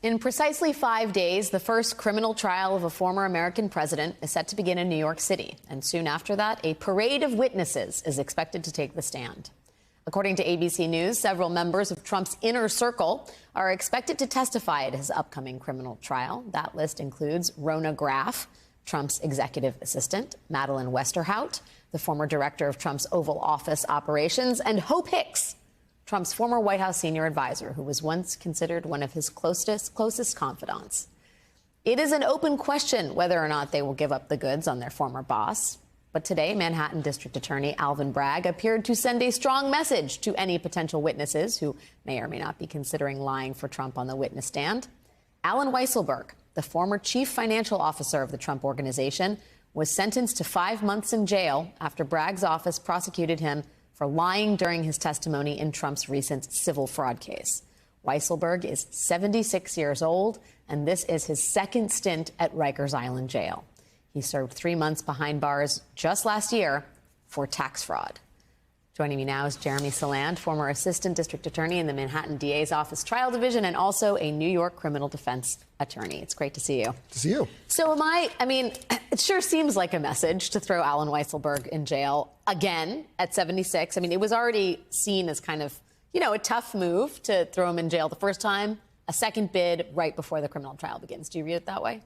In precisely 5 days, the first criminal trial of a former American president is set to begin in New York City. And soon after that, a parade of witnesses is expected to take the stand. According to ABC News, several members of Trump's inner circle are expected to testify at his upcoming criminal trial. That list includes Rona Graff, Trump's executive assistant, Madeleine Westerhout, the former director of Trump's Oval Office operations, and Hope Hicks, Trump's former White House senior advisor, who was once considered one of his closest confidants. It is an open question whether or not they will give up the goods on their former boss. But today, Manhattan District Attorney Alvin Bragg appeared to send a strong message to any potential witnesses who may or may not be considering lying for Trump on the witness stand. Allen Weisselberg, the former chief financial officer of the Trump Organization, was sentenced to 5 months in jail after Bragg's office prosecuted him for lying during his testimony in Trump's recent civil fraud case. Weisselberg is 76 years old, and this is his second stint at Rikers Island Jail. He served 3 months behind bars just last year for tax fraud. Joining me now is Jeremy Saland, former assistant district attorney in the Manhattan DA's office trial division and also a New York criminal defense attorney. It's great to see you. To see you. So I mean, it sure seems like a message to throw Allen Weisselberg in jail again at 76. I mean, it was already seen as kind of, a tough move to throw him in jail the first time, a second bid right before the criminal trial begins. Do you read it that way?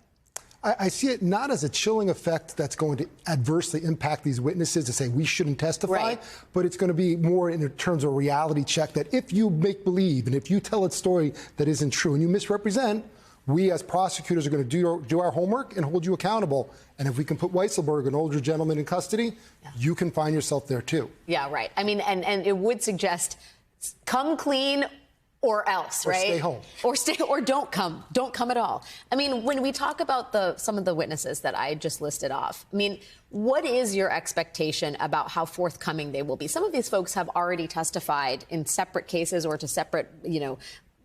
I see it not as a chilling effect that's going to adversely impact these witnesses to say we shouldn't testify, right, but it's going to be more in terms of a reality check that if you make believe and if you tell a story that isn't true and you misrepresent, we as prosecutors are going to do our homework and hold you accountable. And if we can put Weisselberg, an older gentleman, in custody, you can find yourself there, too. Yeah, right. I mean, and it would suggest come clean or else, right? Or stay home. Or don't come at all. I mean, when we talk about some of the witnesses that I just listed off, I mean, what is your expectation about how forthcoming they will be? Some of these folks have already testified in separate cases or to separate,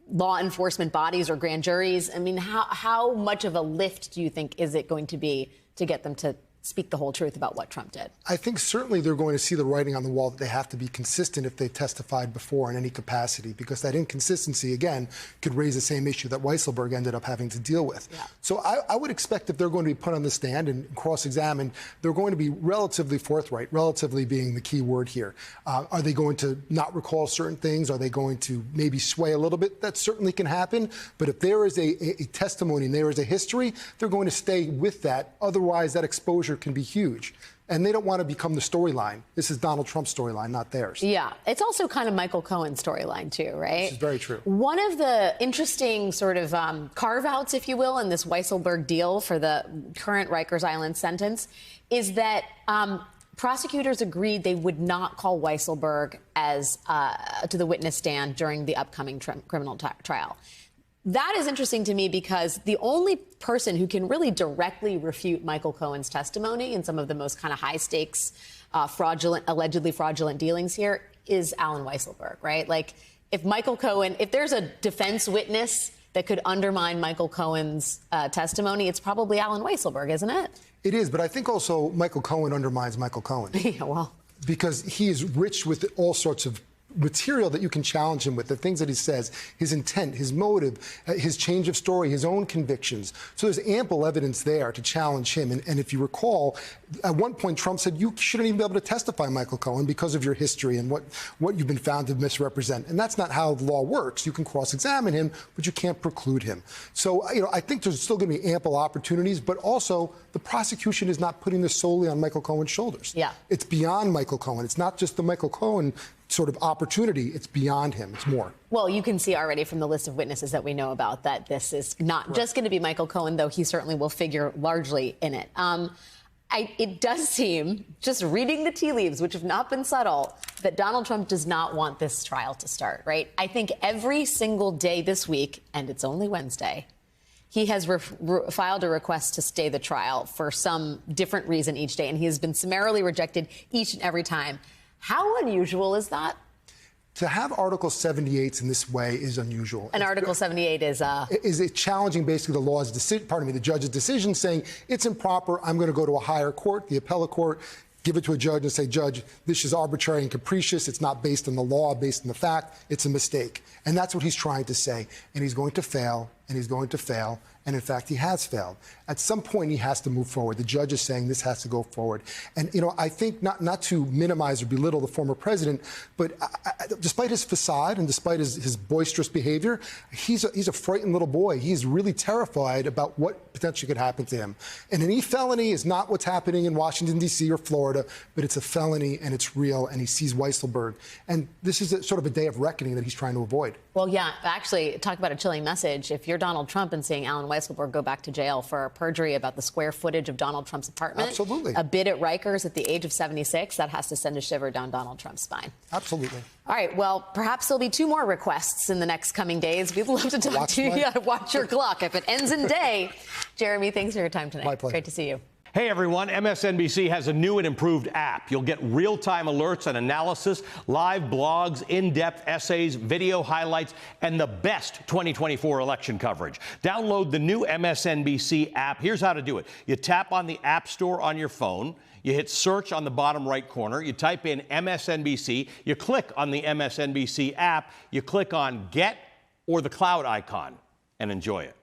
law enforcement bodies or grand juries. I mean, how much of a lift do you think is it going to be to get them to speak the whole truth about what Trump did? I think certainly they're going to see the writing on the wall that they have to be consistent if they've testified before in any capacity, because that inconsistency, again, could raise the same issue that Weisselberg ended up having to deal with. Yeah. So I would expect if they're going to be put on the stand and cross-examined, they're going to be relatively forthright, relatively being the key word here. Are they going to not recall certain things? Are they going to maybe sway a little bit? That certainly can happen. But if there is a testimony and there is a history, they're going to stay with that. Otherwise, that exposure can be huge. And they don't want to become the storyline. This is Donald Trump's storyline, not theirs. Yeah. It's also kind of Michael Cohen's storyline, too, right? This is very true. One of the interesting sort of carve-outs, if you will, in this Weisselberg deal for the current Rikers Island sentence is that prosecutors agreed they would not call Weisselberg to the witness stand during the upcoming criminal trial. That is interesting to me because the only person who can really directly refute Michael Cohen's testimony in some of the most kind of high stakes, allegedly fraudulent dealings here is Allen Weisselberg, right? Like if there's a defense witness that could undermine Michael Cohen's testimony, it's probably Allen Weisselberg, isn't it? It is, but I think also Michael Cohen undermines Michael Cohen. Yeah, well. Because he is rich with all sorts of material that you can challenge him with, the things that he says, his intent, his motive, his change of story, his own convictions. So there's ample evidence there to challenge him. And if you recall, at one point Trump said you shouldn't even be able to testify, Michael Cohen, because of your history and what you've been found to misrepresent. And that's not how the law works. You can cross-examine him, but you can't preclude him. So, I think there's still going to be ample opportunities, but also the prosecution is not putting this solely on Michael Cohen's shoulders. Yeah. It's beyond Michael Cohen. It's not just the Michael Cohen sort of opportunity. It's beyond him. It's more. Well, you can see already from the list of witnesses that we know about that this is not just going to be Michael Cohen, though he certainly will figure largely in it. It does seem, just reading the tea leaves, which have not been subtle, that Donald Trump does not want this trial to start, right? I think every single day this week, and it's only Wednesday, he has filed a request to stay the trial for some different reason each day, and he has been summarily rejected each and every time. How unusual is that? To have Article 78 in this way is unusual. And Article 78 is it challenging basically the law's the judge's decision, saying it's improper. I'm going to go to a higher court, the appellate court. give it to a judge and say, Judge, this is arbitrary and capricious. It's not based on the law, based on the fact. It's a mistake. And that's what he's trying to say. And he's going to fail, and he's going to fail. And in fact, he has failed. At some point, he has to move forward. The judge is saying this has to go forward. And, I think not to minimize or belittle the former president, but despite his facade and despite his boisterous behavior, he's a frightened little boy. He's really terrified about what potentially could happen to him. And any felony is not what's happening in Washington, D.C. or Florida, but it's a felony and it's real, and he sees Weisselberg. And this is sort of a day of reckoning that he's trying to avoid. Well, yeah, actually, talk about a chilling message. If you're Donald Trump and seeing Alan Weisselberg go back to jail for perjury about the square footage of Donald Trump's apartment, absolutely, a bid at Rikers at the age of 76, that has to send a shiver down Donald Trump's spine. Absolutely. All right, well, perhaps there'll be 2 more requests in the next coming days. We'd love to talk to you. Yeah, watch your clock. If it ends in day. Jeremy, thanks for your time tonight. My pleasure. Great to see you. Hey everyone, MSNBC has a new and improved app. You'll get real-time alerts and analysis, live blogs, in-depth essays, video highlights, and the best 2024 election coverage. Download the new MSNBC app. Here's how to do it. You tap on the App Store on your phone. You hit search on the bottom right corner. You type in MSNBC. You click on the MSNBC app. You click on Get or the cloud icon and enjoy it.